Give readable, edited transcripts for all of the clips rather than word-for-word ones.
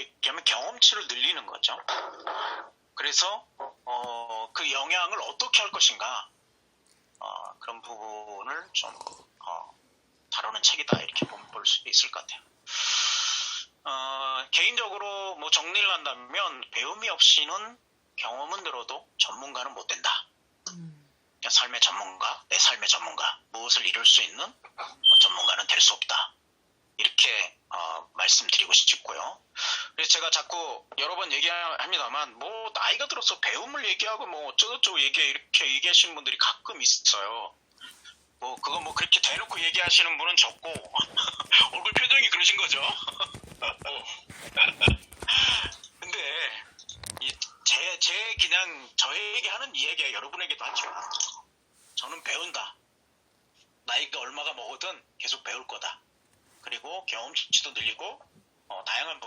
쉽게 얘기하면 경험치를 늘리는 거죠. 그래서 그 영향을 어떻게 할 것인가 그런 부분을 좀 다루는 책이다 이렇게 볼 수 있을 것 같아요. 개인적으로 뭐 정리를 한다면 배움이 없이는 경험은 늘어도 전문가는 못 된다. 삶의 전문가, 내 삶의 전문가, 무엇을 이룰 수 있는 전문가는 될 수 없다. 이렇게 말씀드리고 싶고요. 그래서 제가 자꾸 여러 번 얘기합니다만 뭐 나이가 들어서 배움을 얘기하고 뭐 어쩌고저쩌고 이렇게 얘기하시는 분들이 가끔 있어요. 뭐 그거 뭐 그렇게 대놓고 얘기하시는 분은 적고 얼굴 표정이 그러신 거죠. 근데 제 그냥 저에게 하는 이야기가 여러분에게도 하지만 저는 배운다. 나이가 얼마가 먹어든 계속 배울 거다. 그리고 경험치도 늘리고 다양한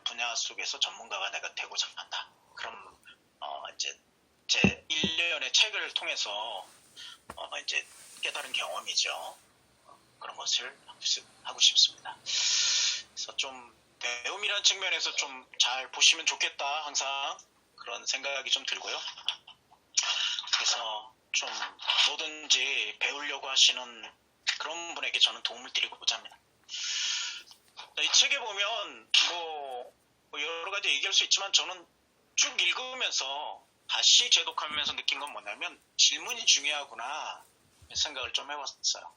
분야 속에서 전문가가 내가 되고자 한다. 그럼 이제 제 1년의 책을 통해서 이제 깨달은 경험이죠. 그런 것을 하고 싶습니다. 그래서 좀 배움이라는 측면에서 좀 잘 보시면 좋겠다. 항상 그런 생각이 좀 들고요. 그래서 좀 뭐든지 배우려고 하시는 그런 분에게 저는 도움을 드리고자 합니다. 이 책에 보면 뭐 여러 가지 얘기할 수 있지만 저는 쭉 읽으면서 다시 재독하면서 느낀 건 뭐냐면 질문이 중요하구나 생각을 좀 해봤어요.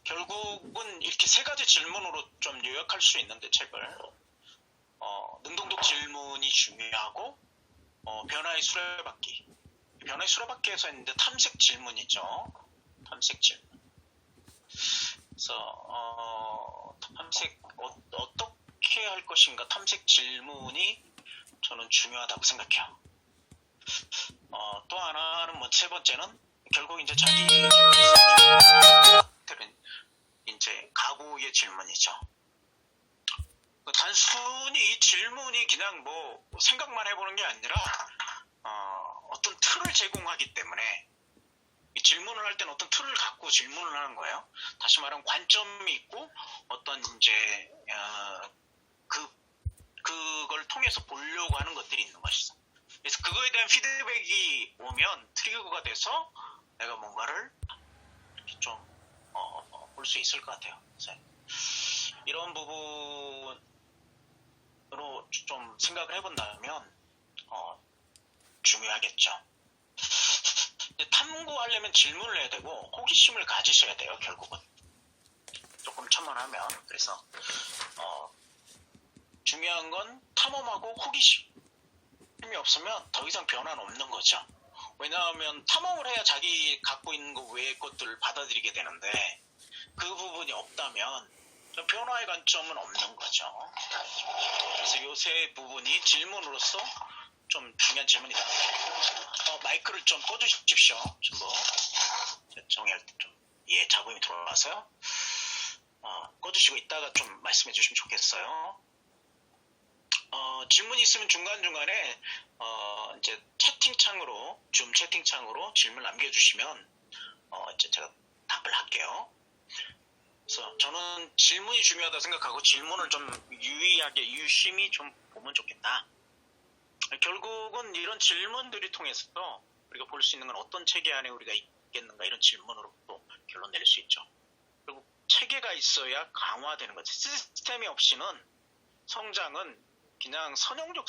결국은 이렇게 세 가지 질문으로 좀 요약할 수 있는데 책을 능동적 질문이 중요하고 변화의 수레바퀴. 변화의 수레바퀴에서 했는데 탐색 질문이죠. 탐색 질문. 그래서 탐색 어떻게 할 것인가 탐색 질문이 저는 중요하다고 생각해요. 또 하나는 뭐 세 번째는 결국 이제 자기 이제 각오의 질문이죠. 단순히 이 질문이 그냥 뭐 생각만 해보는 게 아니라 어떤 틀을 제공하기 때문에 이 질문을 할 때는 어떤 틀을 갖고 질문을 하는 거예요. 다시 말하면 관점이 있고 어떤 이제 그걸 통해서 보려고 하는 것들이 있는 것이죠. 그래서 그거에 대한 피드백이 오면 트리거가 돼서 내가 뭔가를 좀 볼 수 있을 것 같아요. 이런 부분으로 좀 생각을 해본다면 중요하겠죠. 탐구하려면 질문을 해야 되고 호기심을 가지셔야 돼요. 결국은 조금 첨언하면 그래서 중요한 건 탐험하고 호기심이 없으면 더 이상 변화는 없는 거죠. 왜냐하면 탐험을 해야 자기 갖고 있는 것 외의 것들을 받아들이게 되는데 그 부분이 없다면 변화의 관점은 없는 거죠. 그래서 이 세 부분이 질문으로서 좀 중요한 질문이다. 마이크를 좀 꺼주십시오. 정리할 때 잡음이 들어와서요. 꺼주시고 이따가 좀 말씀해 주시면 좋겠어요. 질문이 있으면 중간중간에 이제 줌 채팅창으로 질문 남겨주시면 이제 제가 답을 할게요. 그래서 저는 질문이 중요하다 생각하고 질문을 좀 유심히 좀 보면 좋겠다. 결국은 이런 질문들이 통해서 우리가 볼 수 있는 건 어떤 체계 안에 우리가 있겠는가 이런 질문으로 또 결론 낼 수 있죠. 그리고 체계가 있어야 강화되는 거지. 시스템이 없이는 성장은 그냥 선형적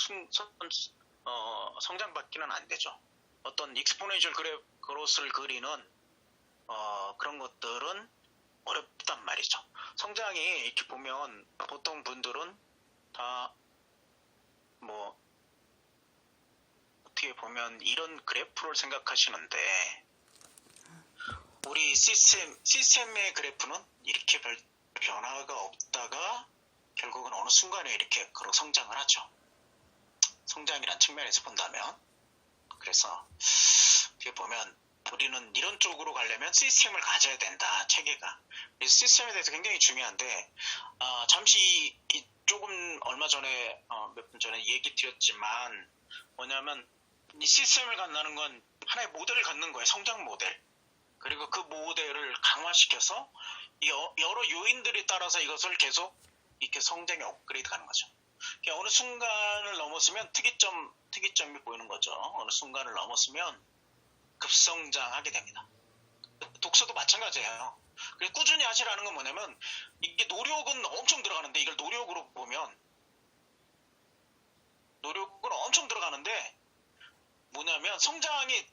성장밖에는 안 되죠. 어떤 익스포넨셜 그로스를 그리는 그런 것들은 어렵단 말이죠. 성장이 이렇게 보면 보통 분들은 다 뭐 어떻게 보면 이런 그래프를 생각하시는데 우리 시스템의 그래프는 이렇게 별 변화가 없다가 결국은 어느 순간에 이렇게 성장을 하죠. 성장이란 측면에서 본다면 그래서 어떻게 보면 우리는 이런 쪽으로 가려면 시스템을 가져야 된다. 체계가. 시스템에 대해서 굉장히 중요한데 잠시 조금 얼마 전에 몇 분 전에 얘기 드렸지만 뭐냐면 이 시스템을 갖는다는 건 하나의 모델을 갖는 거예요. 성장 모델. 그리고 그 모델을 강화시켜서 여러 요인들에 따라서 이것을 계속 이렇게 성장의 업그레이드 가는 거죠. 어느 순간을 넘었으면 특이점이 보이는 거죠. 어느 순간을 넘었으면 급성장하게 됩니다. 독서도 마찬가지예요. 그래서 꾸준히 하시라는 건 뭐냐면 이게 노력은 엄청 들어가는데 이걸 노력으로 보면 노력은 엄청 들어가는데 뭐냐면 성장이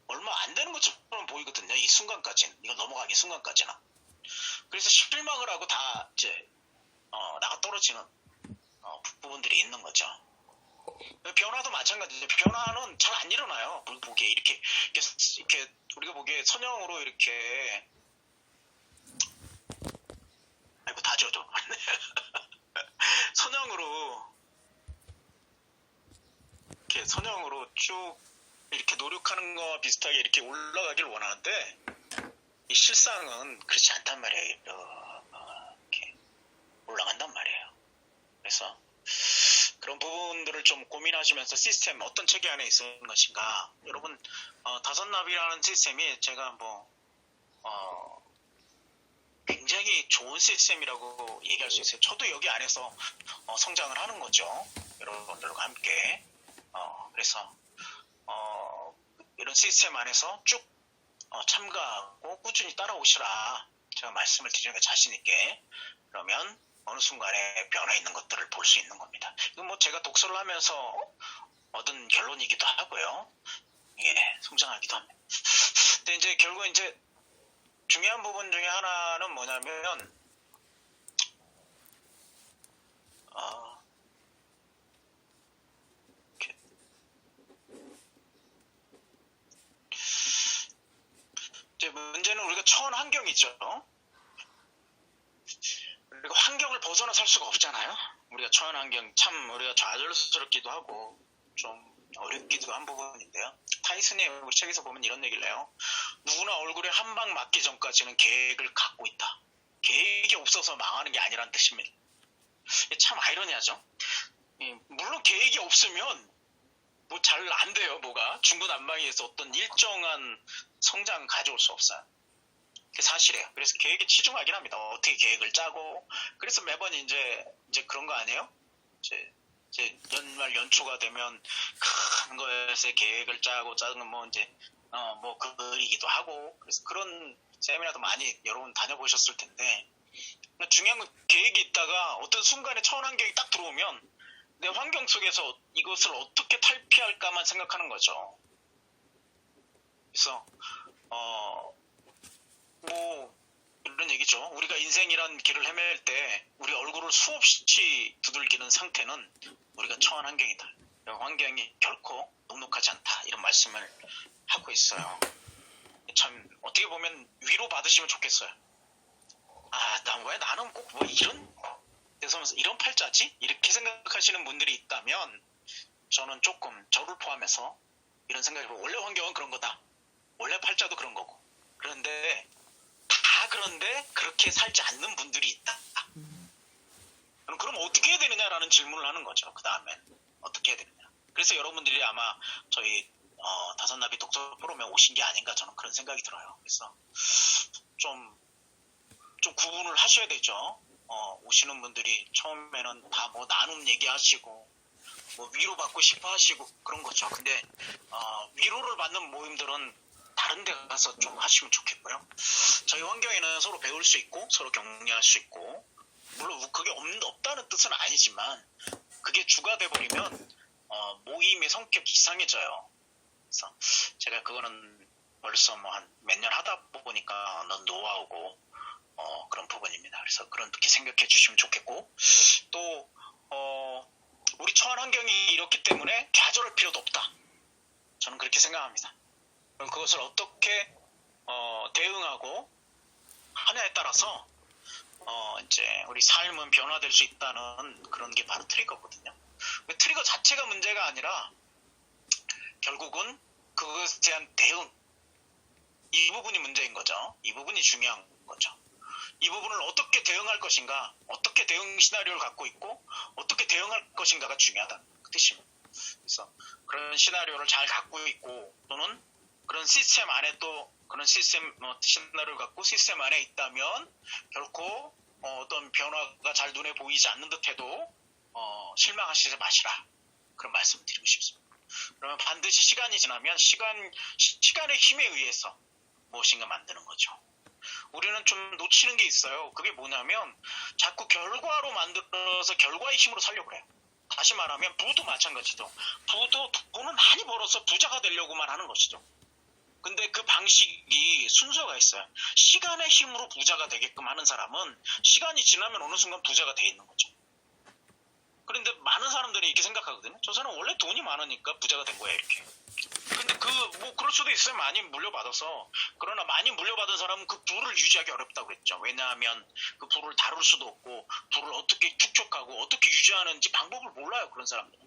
얼마 안 되는 것처럼 보이거든요. 이 순간까지는. 이걸 넘어가기 순간까지는. 그래서 실망을 하고 다 이제 나가 떨어지는 부분들이 있는 거죠. 변화도 마찬가지죠. 변화는 잘 안 일어나요. 보기에 이렇게 우리가 보기에 선형으로 이렇게 아이고 다 져줘. 선형으로 쭉 이렇게 노력하는 거와 비슷하게 이렇게 올라가길 원하는데 이 실상은 그렇지 않단 말이에요. 이렇게 올라간단 말이에요. 그래서 그런 부분들을 좀 고민하시면서 시스템 어떤 체계 안에 있는 것인가. 여러분 다섯나비라는 시스템이 제가 굉장히 좋은 시스템이라고 얘기할 수 있어요. 저도 여기 안에서 성장을 하는 거죠. 여러분들과 함께. 그래서 이런 시스템 안에서 쭉 참가하고 꾸준히 따라오시라 제가 말씀을 드리는 게 자신 있게. 그러면 어느 순간에 변화 있는 것들을 볼 수 있는 겁니다. 이건 제가 독서를 하면서 얻은 결론이기도 하고요. 예, 성장하기도 합니다. 근데 이제 결국 이제 중요한 부분 중에 하나는 뭐냐면 이제 문제는 우리가 처한 환경이죠. 그리고 환경을 벗어나 살 수가 없잖아요. 우리가 처한 환경 참 우리가 좌절스럽기도 하고 좀 어렵기도 한 부분인데요. 타이슨이 우리 책에서 보면 이런 얘기를 해요. 누구나 얼굴에 한 방 맞기 전까지는 계획을 갖고 있다. 계획이 없어서 망하는 게 아니란 뜻입니다. 참 아이러니하죠. 물론 계획이 없으면 잘 안 돼요. 뭐가 중구난방에서 어떤 일정한 성장 가져올 수 없어요. 그게 사실이에요. 그래서 계획에 치중하긴 합니다. 어떻게 계획을 짜고. 그래서 매번 이제 그런 거 아니에요? 이제 연말 연초가 되면 큰 거에서 계획을 짜고 짜는 그리기도 하고. 그래서 그런 세미나도 많이 여러분 다녀보셨을 텐데 중요한 건 계획이 있다가 어떤 순간에 처한 환경이 딱 들어오면 내 환경 속에서 이것을 어떻게 탈피할까만 생각하는 거죠. 그래서 이런 얘기죠. 우리가 인생이란 길을 헤맬 때 우리 얼굴을 수없이 두들기는 상태는 우리가 처한 환경이다. 환경이 결코 녹록하지 않다. 이런 말씀을 하고 있어요. 참 어떻게 보면 위로 받으시면 좋겠어요. 왜 나는 꼭 이런 팔자지? 이렇게 생각하시는 분들이 있다면 저는 조금 저를 포함해서 이런 생각이 들고 원래 환경은 그런 거다. 원래 팔자도 그런 거고. 그런데 그렇게 살지 않는 분들이 있다. 그럼 어떻게 해야 되느냐라는 질문을 하는 거죠. 그 다음엔 어떻게 해야 되느냐. 그래서 여러분들이 아마 저희 다섯나비 독서 포럼에 오신 게 아닌가 저는 그런 생각이 들어요. 그래서 좀 구분을 하셔야 되죠. 오시는 분들이 처음에는 다 나눔 얘기하시고 위로받고 싶어 하시고 그런 거죠. 근데 위로를 받는 모임들은 다른 데 가서 좀 하시면 좋겠고요. 저희 환경에는 서로 배울 수 있고 서로 격려할 수 있고 물론 그게 없다는 뜻은 아니지만 그게 주가 돼버리면 모임의 성격이 이상해져요. 그래서 제가 그거는 벌써 한 몇 년 하다 보니까 노하우고 그런 부분입니다. 그래서 그렇게 생각해 주시면 좋겠고 또 우리 처한 환경이 이렇기 때문에 좌절할 필요도 없다. 저는 그렇게 생각합니다. 그럼 그것을 어떻게 대응하고 하냐에 따라서 이제 우리 삶은 변화될 수 있다는 그런 게 바로 트리거거든요. 트리거 자체가 문제가 아니라 결국은 그것에 대한 대응 이 부분이 문제인 거죠. 이 부분이 중요한 거죠. 이 부분을 어떻게 대응할 것인가, 어떻게 대응 시나리오를 갖고 있고 어떻게 대응할 것인가가 중요하다는 그 뜻입니다. 그래서 그런 시나리오를 잘 갖고 있고 또는 그런 시스템 안에 또 그런 시스템 시나리오를 갖고 시스템 안에 있다면 결코 어떤 변화가 잘 눈에 보이지 않는 듯해도 실망하시지 마시라. 그런 말씀을 드리고 싶습니다. 그러면 반드시 시간이 지나면 시간의 힘에 의해서 무엇인가 만드는 거죠. 우리는 좀 놓치는 게 있어요. 그게 뭐냐면 자꾸 결과로 만들어서 결과의 힘으로 살려고 그래요. 다시 말하면 부도 마찬가지죠. 부도 돈을 많이 벌어서 부자가 되려고만 하는 것이죠. 근데 그 방식이 순서가 있어요. 시간의 힘으로 부자가 되게끔 하는 사람은 시간이 지나면 어느 순간 부자가 돼 있는 거죠. 그런데 많은 사람들이 이렇게 생각하거든요. 저 사람은 원래 돈이 많으니까 부자가 된 거야 이렇게. 근데 그럴 수도 있어요. 많이 물려받아서. 그러나 많이 물려받은 사람은 그 부를 유지하기 어렵다고 그랬죠. 왜냐하면 그 부를 다룰 수도 없고 부를 어떻게 축적하고 어떻게 유지하는지 방법을 몰라요. 그런 사람들은.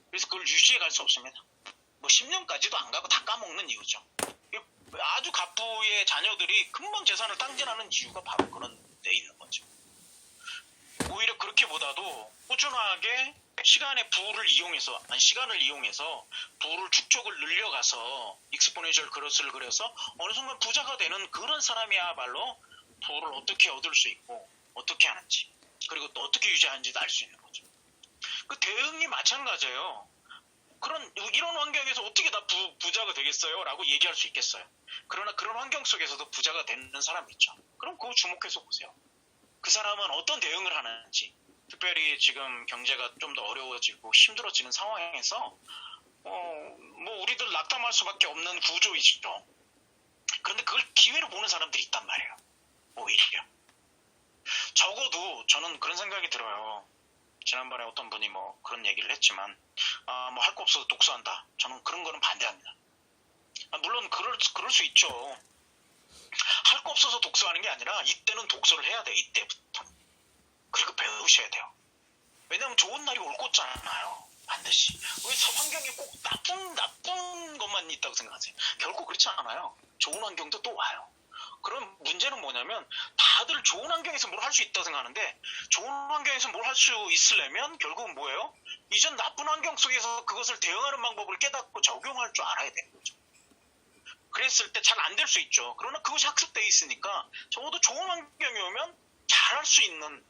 그래서 그걸 유지해 갈 수 없습니다. 뭐 10년까지도 안 가고 다 까먹는 이유죠. 아주 갑부의 자녀들이 금방 재산을 땅진하는 이유가 바로 그런 데 있는 거죠. 오히려 그렇게보다도 꾸준하게 시간을 이용해서 부를 축적을 늘려가서 익스포네셜 그로스를 그려서 어느 순간 부자가 되는 그런 사람이야말로 부를 어떻게 얻을 수 있고 어떻게 하는지 그리고 또 어떻게 유지하는지도 알 수 있는 거죠. 그 대응이 마찬가지예요. 이런 환경에서 어떻게 다 부자가 되겠어요? 라고 얘기할 수 있겠어요. 그러나 그런 환경 속에서도 부자가 되는 사람이 있죠. 그럼 그거 주목해서 보세요. 그 사람은 어떤 대응을 하는지, 특별히 지금 경제가 좀 더 어려워지고 힘들어지는 상황에서 뭐 우리들 낙담할 수밖에 없는 구조이죠. 그런데 그걸 기회로 보는 사람들이 있단 말이에요. 오히려. 적어도 저는 그런 생각이 들어요. 지난번에 어떤 분이 뭐 그런 얘기를 했지만 뭐 할 거 없어서 독서한다. 저는 그런 거는 반대합니다. 물론 그럴 수 있죠. 할 거 없어서 독서하는 게 아니라 이때는 독서를 해야 돼. 이때부터. 그리고 배우셔야 돼요. 왜냐면 좋은 날이 올 거잖아요. 반드시. 왜 환경이 꼭 나쁜 것만 있다고 생각하세요? 결코 그렇지 않아요. 좋은 환경도 또 와요. 그럼 문제는 뭐냐면 다들 좋은 환경에서 뭘 할 수 있다고 생각하는데 좋은 환경에서 뭘 할 수 있으려면 결국은 뭐예요? 이전 나쁜 환경 속에서 그것을 대응하는 방법을 깨닫고 적용할 줄 알아야 되는 거죠. 그랬을 때 잘 안 될 수 있죠. 그러나 그것이 학습되어 있으니까 적어도 좋은 환경이 오면 잘할 수 있는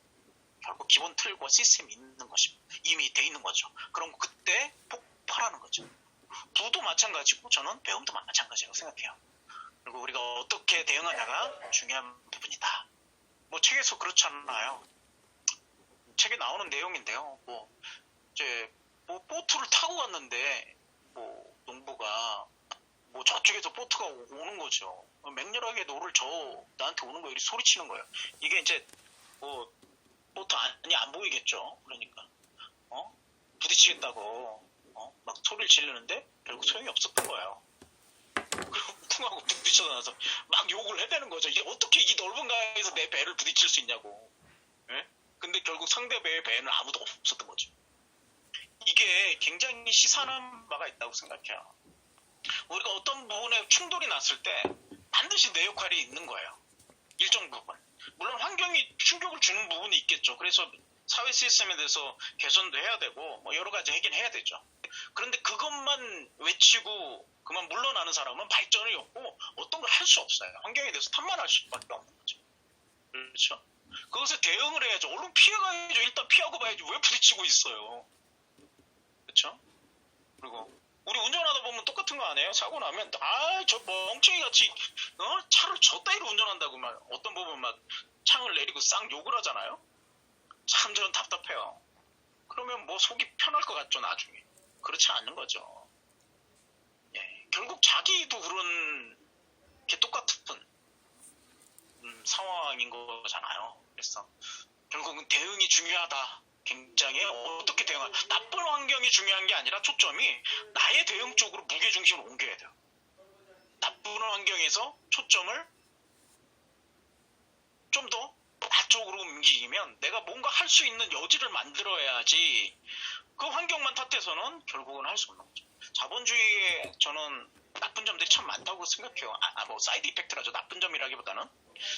결국 기본 틀과 시스템이 있는 것이 이미 돼 있는 거죠. 그럼 그때 폭발하는 거죠. 부도 마찬가지고 저는 배움도 마찬가지라고 생각해요. 그리고 우리가 어떻게 대응하냐가 중요한 부분이다. 뭐 책에서 그렇지 않나요? 책에 나오는 내용인데요. 뭐 보트를 타고 갔는데 농부가 저쪽에서 보트가 오는 거죠. 맹렬하게 노를 나한테 오는 거 이렇게 소리치는 거예요. 이게 이제 보트 안이 안 보이겠죠. 그러니까 부딪히겠다고 막 소리를 지르는데 결국 소용이 없었던 거예요. 그리고 쿵하고 부딪혀서 나서 막 욕을 해대는 거죠. 이게 어떻게 이 넓은 강에서 내 배를 부딪힐 수 있냐고. 예? 근데 결국 상대 배의 배에는 아무도 없었던 거죠. 이게 굉장히 시사하는 바가 있다고 생각해요. 우리가 어떤 부분에 충돌이 났을 때 반드시 내 역할이 있는 거예요. 일정 부분. 물론 환경이 충격을 주는 부분이 있겠죠. 그래서 사회 시스템에 대해서 개선도 해야 되고 여러 가지 하긴 해야 되죠. 그런데 그것만 외치고 그만 물러나는 사람은 발전이 없고 어떤 걸 할 수 없어요. 환경에 대해서 탓만할 수밖에 없는 거죠. 그렇죠? 그것에 대응을 해야죠. 얼른 피해가야죠. 일단 피하고 봐야지. 왜 부딪히고 있어요. 그렇죠? 그리고 우리 운전하다 보면 똑같은 거 아니에요? 사고 나면 저 멍청이 같이 차를 저 따위로 운전한다고 막 어떤 부분 막 창을 내리고 쌍 욕을 하잖아요. 참 저는 답답해요. 그러면 속이 편할 것 같죠 나중에. 그렇지 않는 거죠. 예, 결국 자기도 그런 게 똑같은 상황인 거잖아요. 그래서 결국은 대응이 중요하다. 굉장히 어떻게 대응할 나쁜 환경이 중요한 게 아니라 초점이 나의 대응 쪽으로 무게중심을 옮겨야 돼요. 나쁜 환경에서 초점을 좀 더 나 쪽으로 옮기면 내가 뭔가 할 수 있는 여지를 만들어야지 그 환경만 탓해서는 결국은 할 수 없는 거죠. 자본주의에 저는 나쁜 점들이 참 많다고 생각해요. 사이드 이펙트라죠. 나쁜 점이라기보다는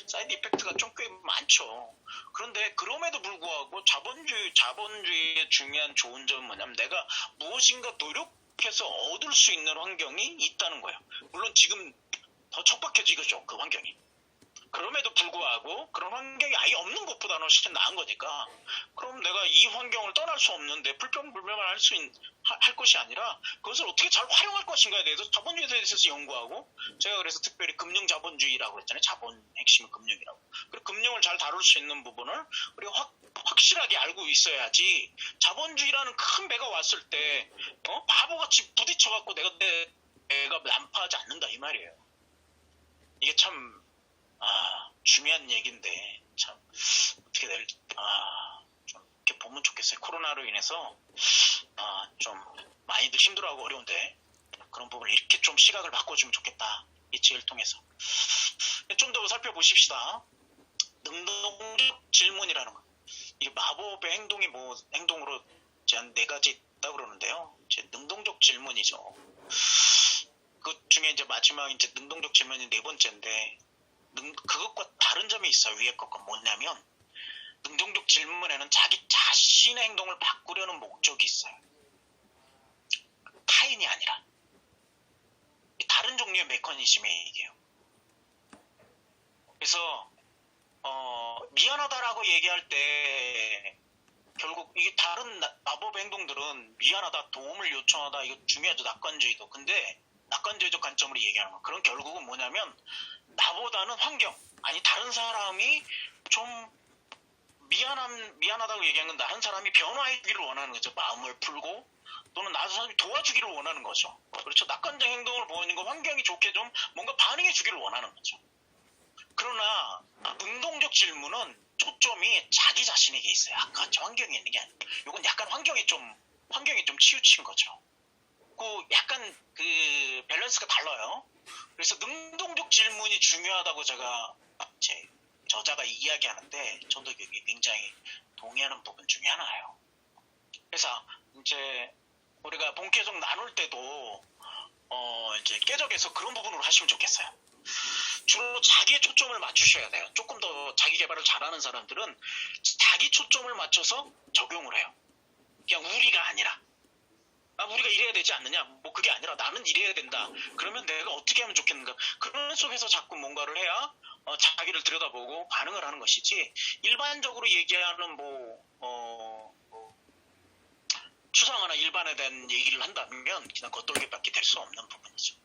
사이드 이펙트가 좀 꽤 많죠. 그런데 그럼에도 불구하고 자본주의의 중요한 좋은 점은 뭐냐면 내가 무엇인가 계속해서 얻을 수 있는 환경이 있다는 거예요. 물론 지금 더 척박해지겠죠, 그 환경이. 그럼에도 불구하고 그런 환경이 아예 없는 것보다는 훨씬 나은 거니까, 그럼 내가 이 환경을 떠날 수 없는데 불평불만을 할 것이 아니라 그것을 어떻게 잘 활용할 것인가에 대해서 자본주의에 대해서 연구하고, 제가 그래서 특별히 금융자본주의라고 했잖아요. 자본 핵심은 금융이라고. 그리고 금융을 잘 다룰 수 있는 부분을 우리가 확실하게 알고 있어야지, 자본주의라는 큰 배가 왔을 때 바보같이 부딪혀갖고 내가 난파하지 않는다 이 말이에요. 이게 참 중요한 얘기인데, 참 어떻게 좀 이렇게 보면 좋겠어요. 코로나로 인해서 좀 많이들 힘들어하고 어려운데, 그런 부분을 이렇게 좀 시각을 바꿔주면 좋겠다, 이 책을 통해서. 좀 더 살펴보십시다. 능동적 질문이라는 거. 이게 마법의 행동이 행동으로 한 4가지 있다 그러는데요. 이제 능동적 질문이죠. 그 중에 이제 마지막 이제 능동적 질문이 4번째인데, 그것과 다른 점이 있어요. 위에 것과 뭐냐면, 능동적 질문에는 자기 자신의 행동을 바꾸려는 목적이 있어요. 타인이 아니라. 다른 종류의 메커니즘의 얘기예요. 그래서 미안하다라고 얘기할 때 결국 이게 다른 마법 행동들은 미안하다, 도움을 요청하다, 이거 중요하죠. 낙관주의도. 근데 낙관주의적 관점으로 얘기하는 거. 그런 결국은 뭐냐면, 나보다는 환경, 아니 다른 사람이 좀 미안하다고 얘기하는 건 다른 사람이 변화하기를 원하는 거죠. 마음을 풀고, 또는 나도 사람이 도와주기를 원하는 거죠. 그렇죠. 낙관적 행동을 보이는 건 환경이 좋게 좀 뭔가 반응해 주기를 원하는 거죠. 그러나 능동적 질문은 초점이 자기 자신에게 있어요. 아까 저 환경에 있는 게 아니에요. 이건 약간 환경이 좀 치우친 거죠. 약간 그 밸런스가 달라요. 그래서 능동적 질문이 중요하다고 제가 제 저자가 이야기하는데, 저도 여기 굉장히 동의하는 부분 중에 하나예요. 그래서 이제 우리가 본계속 나눌 때도 이제 깨적에서 그런 부분으로 하시면 좋겠어요. 주로 자기의 초점을 맞추셔야 돼요. 조금 더 자기 개발을 잘하는 사람들은 자기 초점을 맞춰서 적용을 해요. 그냥 우리가 아니라, 우리가 이래야 되지 않느냐, 그게 아니라 나는 이래야 된다. 그러면 내가 어떻게 하면 좋겠는가. 그런 속에서 자꾸 뭔가를 해야 자기를 들여다보고 반응을 하는 것이지, 일반적으로 얘기하는 추상화나 일반에 대한 얘기를 한다면 그냥 겉돌기밖에 될 수 없는 부분이죠.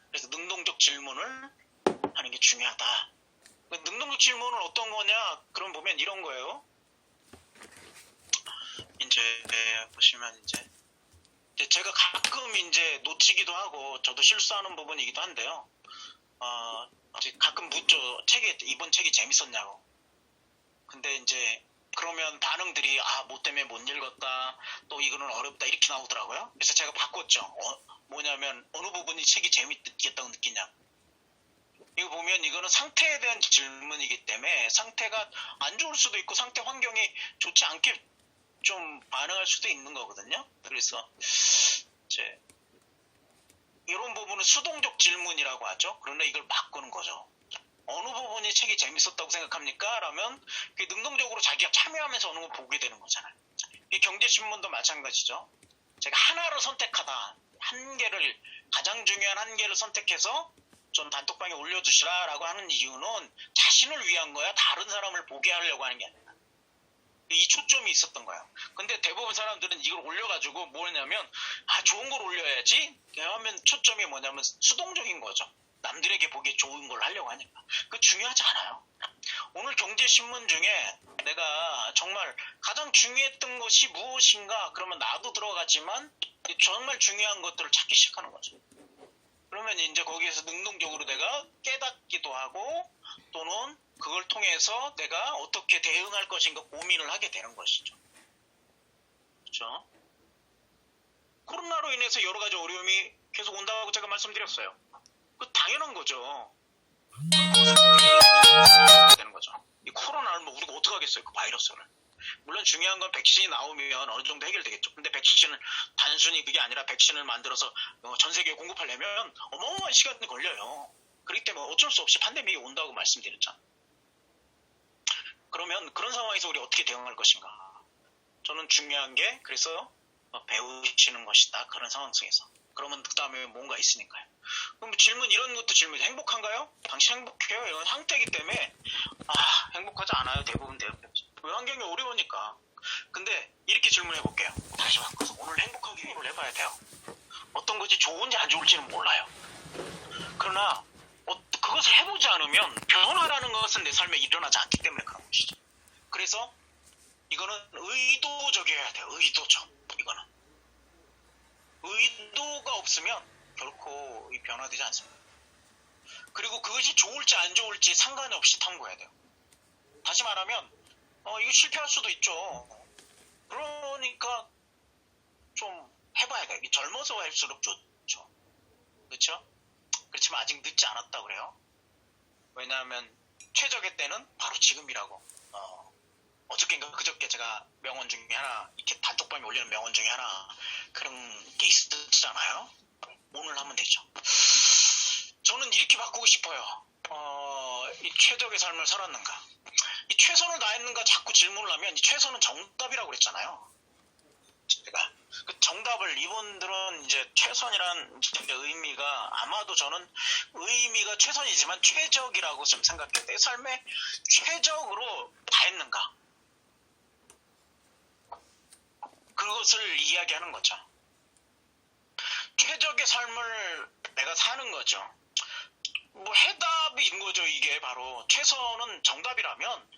그래서 능동적 질문을 하는 게 중요하다. 능동적 질문은 어떤 거냐, 그럼 보면 이런 거예요. 이제 보시면 이제 제가 가끔 이제 놓치기도 하고 저도 실수하는 부분이기도 한데요. 가끔 묻죠. 이번 책이 재밌었냐고. 근데 이제 그러면 반응들이 뭐 때문에 못 읽었다, 또 이거는 어렵다, 이렇게 나오더라고요. 그래서 제가 바꿨죠. 뭐냐면 어느 부분이 책이 재밌겠다고 느끼냐. 이거 보면 이거는 상태에 대한 질문이기 때문에 상태가 안 좋을 수도 있고 상태 환경이 좋지 않게 좀 반응할 수도 있는 거거든요. 그래서 이제 이런 부분은 수동적 질문이라고 하죠. 그런데 이걸 바꾸는 거죠. 어느 부분이 책이 재밌었다고 생각합니까? 라면 능동적으로 자기가 참여하면서 어느 걸 보게 되는 거잖아요. 경제신문도 마찬가지죠. 제가 하나를 선택하다, 가장 중요한 한 개를 선택해서 좀 단톡방에 올려주시라라고 하는 이유는 자신을 위한 거야, 다른 사람을 보게 하려고 하는 게 아니라 이 초점이 있었던 거예요. 근데 대부분 사람들은 이걸 올려가지고 뭐냐면 좋은 걸 올려야지 하면 초점이 뭐냐면 수동적인 거죠. 남들에게 보기에 좋은 걸 하려고 하니까. 그거 중요하지 않아요. 오늘 경제신문 중에 내가 정말 가장 중요했던 것이 무엇인가, 그러면 나도 들어가지만 정말 중요한 것들을 찾기 시작하는 거죠. 그러면 이제 거기에서 능동적으로 내가 깨닫기도 하고, 또는 그걸 통해서 내가 어떻게 대응할 것인가 고민을 하게 되는 것이죠. 그렇죠? 코로나로 인해서 여러 가지 어려움이 계속 온다고 제가 말씀드렸어요. 그 당연한 거죠. 되는 거죠. 이 코로나를 우리가 어떻게 하겠어요, 그 바이러스를. 물론 중요한 건 백신이 나오면 어느 정도 해결되겠죠. 근데 백신을 단순히 그게 아니라 백신을 만들어서 전 세계에 공급하려면 어마어마한 시간이 걸려요. 그렇기 때문에 어쩔 수 없이 팬데믹이 온다고 말씀드렸잖아요. 그러면 그런 상황에서 우리 어떻게 대응할 것인가. 저는 중요한 게, 그래서 배우시는 것이다. 그런 상황 속에서. 그러면 그 다음에 뭔가 있으니까요. 그럼 질문, 이런 것도 질문. 행복한가요? 당신 행복해요? 이건 상태이기 때문에, 행복하지 않아요. 대부분 왜 환경이 어려우니까. 근데 이렇게 질문해 볼게요. 다시 바꿔서 오늘 행복하게 힘을 해봐야 돼요. 어떤 것이 좋은지 안 좋을지는 몰라요. 그러나 그것을 해보지 않으면 변화라는 것은 내 삶에 일어나지 않기 때문에 그런 것이죠. 그래서 이거는 의도적이어야 돼요. 의도적. 이거는 의도가 없으면 결코 변화되지 않습니다. 그리고 그것이 좋을지 안 좋을지 상관없이 탐구해야 돼요. 다시 말하면 이거 실패할 수도 있죠. 그러니까 좀 해봐야 돼요. 젊어서 할수록 좋죠. 그렇죠? 그렇지만 아직 늦지 않았다 그래요. 왜냐하면 최적의 때는 바로 지금이라고. 어저께인가 그저께 제가 명언 중에 하나, 이렇게 단톡방에 올리는 명언 중에 하나 그런 게 있었잖아요. 오늘 하면 되죠. 저는 이렇게 바꾸고 싶어요. 이 최적의 삶을 살았는가, 이 최선을 다했는가 자꾸 질문을 하면 이 최선은 정답이라고 그랬잖아요. 제가 그 정답을, 이분들은 이제 최선이란 의미가, 아마도 저는 의미가 최선이지만 최적이라고 좀 생각해요. 내 삶에 최적으로 다했는가, 그것을 이야기하는 거죠. 최적의 삶을 내가 사는 거죠. 해답인 거죠. 이게 바로 최선은 정답이라면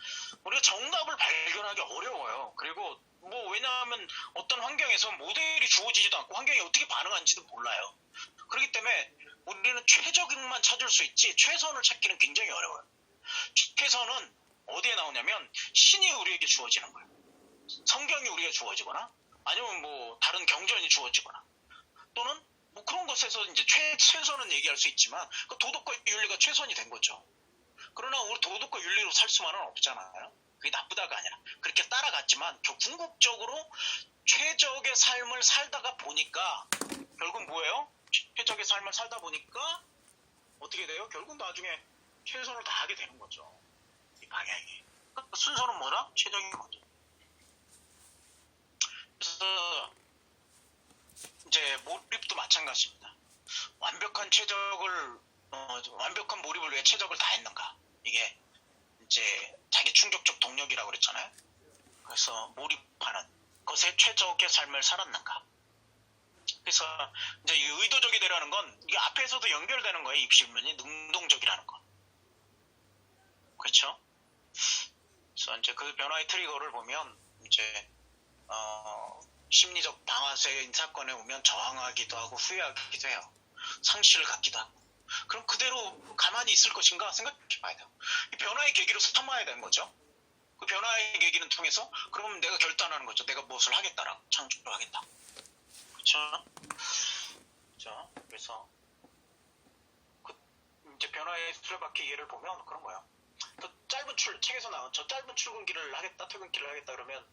우리가 정답을 발견하기 어려워요. 그리고 왜냐하면 어떤 환경에서 모델이 주어지지도 않고 환경이 어떻게 반응하는지도 몰라요. 그렇기 때문에 우리는 최적인만 찾을 수 있지 최선을 찾기는 굉장히 어려워요. 최선은 어디에 나오냐면 신이 우리에게 주어지는 거예요. 성경이 우리에게 주어지거나 아니면 다른 경전이 주어지거나, 또는 그런 것에서 이제 최선은 얘기할 수 있지만 그 도덕과 윤리가 최선이 된 거죠. 그러나 우리 도덕과 윤리로 살 수만은 없잖아요. 그게 나쁘다가 아니라 그렇게 따라갔지만 궁극적으로 최적의 삶을 살다가 보니까 결국 뭐예요? 최적의 삶을 살다 보니까 어떻게 돼요? 결국 나중에 최선을 다하게 되는 거죠. 이 방향이. 그러니까 순서는 뭐다? 최적인 거죠. 그래서 이제 몰입도 마찬가지입니다. 완벽한 몰입을 위해 최적을 다했는가? 이게 이제 자기 충족적 동력이라고 그랬잖아요. 그래서 몰입하는 것에 최적의 삶을 살았는가? 그래서 이제 의도적이 되라는 건 이게 앞에서도 연결되는 거예요. 입시문이 능동적이라는 건. 그렇죠? 그래서 이제 그 변화의 트리거를 보면 이제 심리적 방아쇠인 사건에 오면 저항하기도 하고 후회하기도 해요. 상실을 갖기도 하고. 그럼 그대로 가만히 있을 것인가 생각해봐야 돼요. 이 변화의 계기로 삼아야 되는 거죠. 그 변화의 계기는 통해서 그러면 내가 결단하는 거죠. 내가 무엇을 하겠다라고, 창조하겠다. 그렇죠? 그렇죠? 그래서 이제 변화의 수레바퀴 예를 보면 그런 거예요. 책에서 나온 저 짧은 출근길을 하겠다, 퇴근길을 하겠다 그러면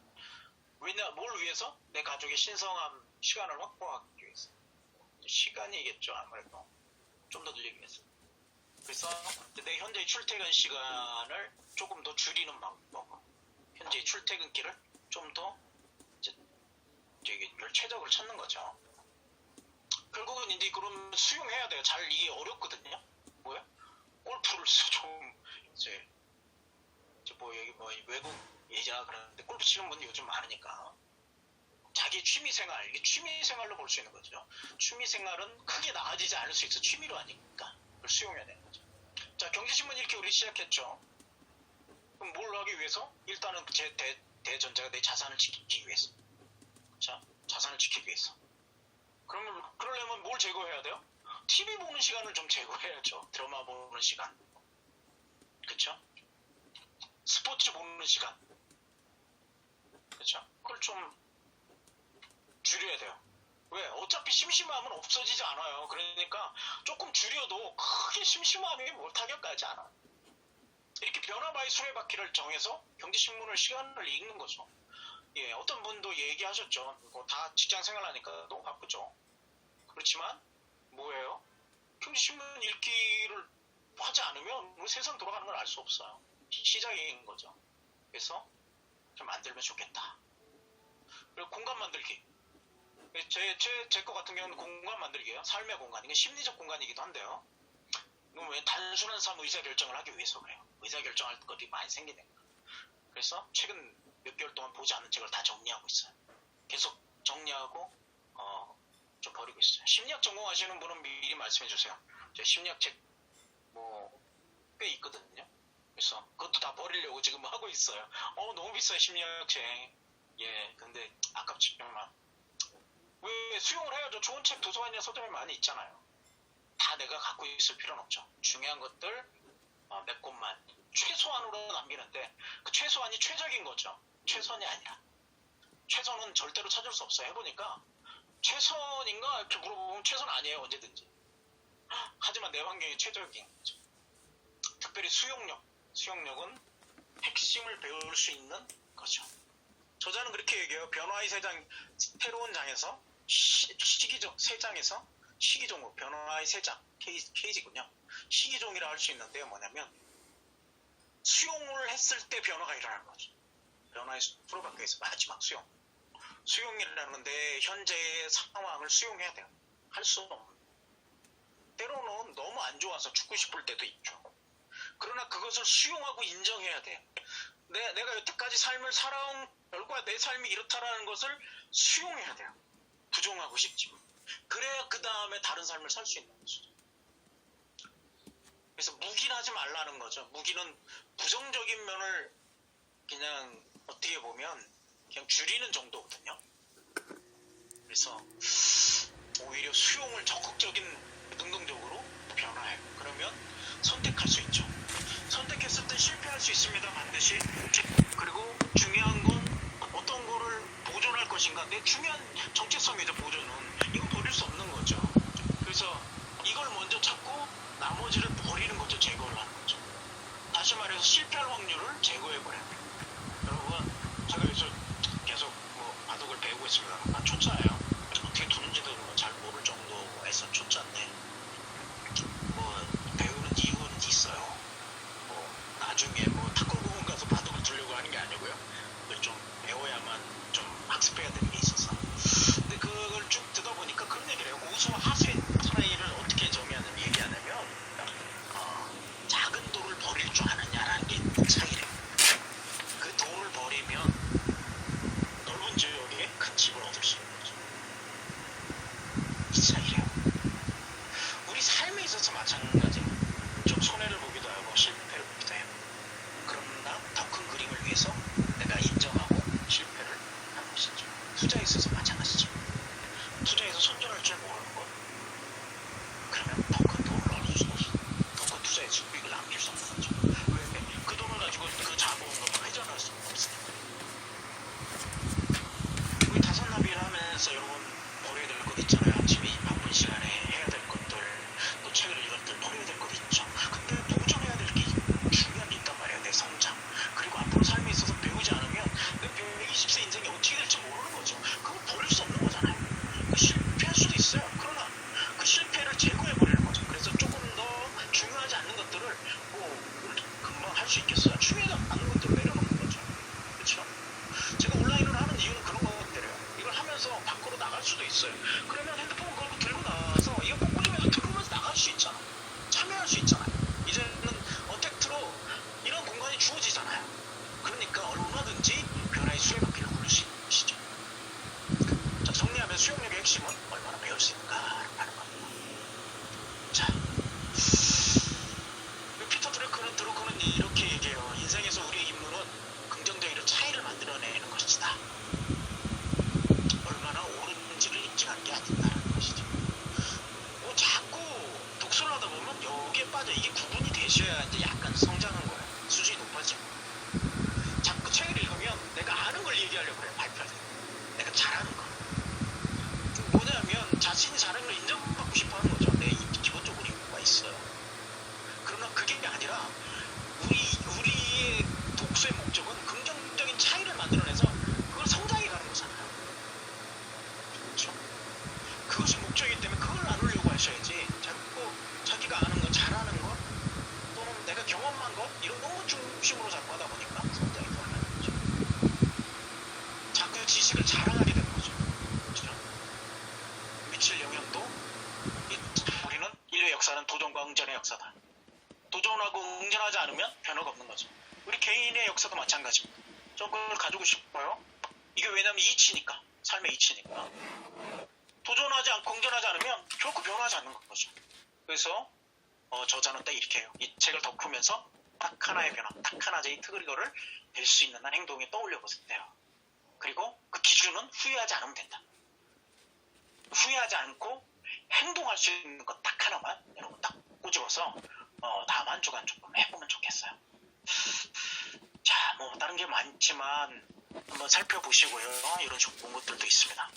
뭘 위해서? 내 가족의 신성한 시간을 확보하기 위해서. 시간이겠죠, 아무래도. 좀 더 늘리기 위해서. 그래서 내 현재의 출퇴근 시간을 조금 더 줄이는 방법. 현재의 출퇴근길을 좀 더 최적을 찾는 거죠. 결국은 이제 그럼 수용해야 돼요. 잘 이게 어렵거든요. 뭐야? 골프를 좀 이제 여기 외국 예전에 그러는데 골프 치는 분이 요즘 많으니까 자기 취미생활, 이게 취미생활로 볼 수 있는 거죠. 취미생활은 크게 나아지지 않을 수 있어. 취미로 하니까 그걸 수용해야 되는 거죠. 자, 경제신문 이렇게 우리 시작했죠. 그럼 뭘 하기 위해서? 일단은 제 대전제가 내 자산을 지키기 위해서. 자, 자산을 지키기 위해서. 그러려면 뭘 제거해야 돼요? TV 보는 시간을 좀 제거해야죠. 드라마 보는 시간. 그쵸? 스포츠 보는 시간. 그쵸? 그걸 좀 줄여야 돼요. 왜? 어차피 심심함은 없어지지 않아요. 그러니까 조금 줄여도 크게 심심함이 못하게까지 않아. 이렇게 변화바의 수레바퀴를 정해서 경제신문을 시간을 읽는 거죠. 예, 어떤 분도 얘기하셨죠. 다 직장 생활하니까 너무 바쁘죠. 그렇지만 뭐예요? 경제신문 읽기를 하지 않으면 우리 세상 돌아가는 걸 알 수 없어요. 시작인 거죠. 그래서 좀 만들면 좋겠다. 그리고 공간 만들기. 제 거 같은 경우는 공간 만들기예요. 삶의 공간. 이게 심리적 공간이기도 한데요. 이건 왜 단순한 삶 의사결정을 하기 위해서 그래요. 의사결정할 것들이 많이 생기네. 그래서 최근 몇 개월 동안 보지 않은 책을 다 정리하고 있어요. 계속 정리하고 좀 버리고 있어요. 심리학 전공하시는 분은 미리 말씀해 주세요. 제 심리학 책 꽤 있거든요. 그래서 그것도 다 버리려고 지금 하고 있어요. 너무 비싸요, 심리학 책. 예, 근데 아깝지만 왜 수용을 해야죠. 좋은 책 도서관이나 서점에 많이 있잖아요. 다 내가 갖고 있을 필요는 없죠. 중요한 것들 몇 곳만 최소한으로 남기는데 그 최소한이 최적인 거죠. 최선이 아니라. 최선은 절대로 찾을 수 없어요. 해보니까 최선인가 이렇게 물어보면 최선 아니에요. 언제든지. 하지만 내 환경이 최적인 거죠. 특별히 수용력은 핵심을 배울 수 있는 거죠. 저자는 그렇게 얘기해요. 변화의 새로운 장에서 시기종, 세 장에서 시기종으로 변화의 세 장, 케이지군요. 시기종이라 할 수 있는데요. 뭐냐면 수용을 했을 때 변화가 일어나는 거죠. 변화의 프로바퀴에서 마지막 수용이라는 건데 현재의 상황을 수용해야 돼요. 할 수 없는. 때로는 너무 안 좋아서 죽고 싶을 때도 있죠. 그러나 그것을 수용하고 인정해야 돼요. 내가 여태까지 삶을 살아온 결과 내 삶이 이렇다라는 것을 수용해야 돼요. 부정하고 싶지만. 그래야 그 다음에 다른 삶을 살 수 있는 거죠. 그래서 무기하지 말라는 거죠. 무기는 부정적인 면을 그냥 어떻게 보면 그냥 줄이는 정도거든요. 그래서 오히려 수용을 적극적인 능동적으로 변화해요. 그러면 선택할 수 있죠. 선택했을 때 실패할 수 있습니다. 반드시. 그리고 중요한 건 어떤 거를 보존할 것인가. 내 중요한 정체성이죠. 보존은. 이건 버릴 수 없는 거죠. 그래서 이걸 먼저 찾고 나머지를 버리는 거죠. 제거를 하는 거죠. 다시 말해서 실패할 확률을 제거해버려야 돼요. 여러분, 제가 요새 계속 바둑을 배우고 있습니다. 초짜예요. 어떻게 두는지도 잘 모를 정도에서 초짜인데 배우는 이유는 있어요. 나중에 탁구공원 가서 바둑을 두려고 하는 게 아니고요. 그걸 좀 배워야만 좀 학습해야 되는 게 있어서. 근데 그걸 쭉 듣다 보니까 그런 얘기를 해요. 우수와 하수의 차이를 어떻게 얘기하냐면 작은 돌을 버릴 줄 아느냐라는 게 차이래요. 그 돌을 버리면 넓은 지역에 큰 집을 얻을 수 있는 거죠. 이 차이래요. 우리 삶에 있어서 마찬가지예요. 좀 손해를 보기도 하고 실패를 보기도 해요. 그러나 더 큰 그림을 위해서 내가 인정하고 실패를 하는 것이죠. 투자에 있어서 마찬가지죠. 투자에서 손절할 줄 모르는 것. 그러면 더 큰 돈을 얻을 수 없어. 더 큰 투자의 수익을 남길 수 없는 거죠. 왜? 그 돈을 가지고 그 자본금을 회전할 수 없으니까. 우리 다섯 나비를 하면서 여러분 버려야 될 것 있잖아요. 아침에 바쁜 시간에 해야 될 것들, 또 책을 읽을 때 버려야 될 것 있죠. 근데 보존해야 될 게 중요한 게 있단 말이에요. 내 성장. 그리고 앞으로 삶에 있어서 배우지 않으면 내 120세 인생이 어떻게 될지 모르는 거죠. 그거 버릴 수 없는 거잖아요. 실패할 수도 있어요. 그러나 그 실패를 제거해버리는 거죠. 그래서 조금 더 중요하지 않는 것들을 금방 할 수 있겠어요. 중요하지 않는 것들을 내려놓는 거죠. 그렇죠? 제가 온라인을 하는 이유는 그런 것들이에요. 이걸 하면서 밖으로 나갈 수도 있어요. 그러면 핸드폰 걸고 들고 나와서 이어폰 꽂으면서 들으면서 나갈 수 있잖아. 참여할 수 있잖아요. 이제는 어택트로 이런 공간이 주어지잖아요. 그러니까 얼마든지 변화의 수레바퀴를 굴릴 수 있는 것이죠. 자, 정리하면 수용력의 핵심은 얼마나 배울 수 있는가 하는 겁니다. 자, 피터 드루커는 이렇게 얘기해요. 인생에서 우리의 임무는 긍정적인 차이를 만들어내는 것이다. 얼마나 옳은지를 인증하는 게 아닌다라는 것이죠. 자꾸 독서를 하다 보면 여기에 빠져. 이게 구분이 되셔야 이제 약간 성장한 거예요. 수준이 높아지고. 자꾸 책을 읽으면 내가 아는 걸 얘기하려고 그래요. 발표할 때. 내가 잘하는 거. 뭐냐면 자신이 잘하는 걸 인정받고 싶어 하는 거죠. 내 기본적으로 임무가 있어요. 그러나 그게 아니라 우리의 독서의 목적은 긍정적인 차이를 만들어내서 그걸 성장해 가는 거잖아요. 그렇죠? 그것이 목적이기 때문에 그걸 나누려고 하셔야지. 자꾸 자기가 아는 거, 잘하는 거, 또는 내가 경험한 거 이런 것 중심으로 자꾸 하다 보니까 성장이 불가능한 거죠. 자꾸 지식을 자랑하게 되는 거죠. 그렇죠? 개인의 역사다. 도전하고 응전하지 않으면 변화가 없는 거죠. 우리 개인의 역사도 마찬가지입니다. 저 그걸 가지고 싶어요. 이게 왜냐면 이치니까. 삶의 이치니까. 도전하지 않고 응전하지 않으면 결코 변화하지 않는 거죠. 그래서 저자는 딱 이렇게 해요. 이 책을 덮으면서 딱 하나의 변화, 딱 하나의 트리거를 될 수 있는 한 행동에 떠올려 보세요. 그리고 그 기준은 후회하지 않으면 된다. 후회하지 않고 행동할 수 있는 것 딱 하나만 여러분 딱 꼬집어서 다만 주간 조금 해보면 좋겠어요. 자, 뭐 다른 게 많지만 한번 살펴보시고요. 이런 좋은 것들도 있습니다.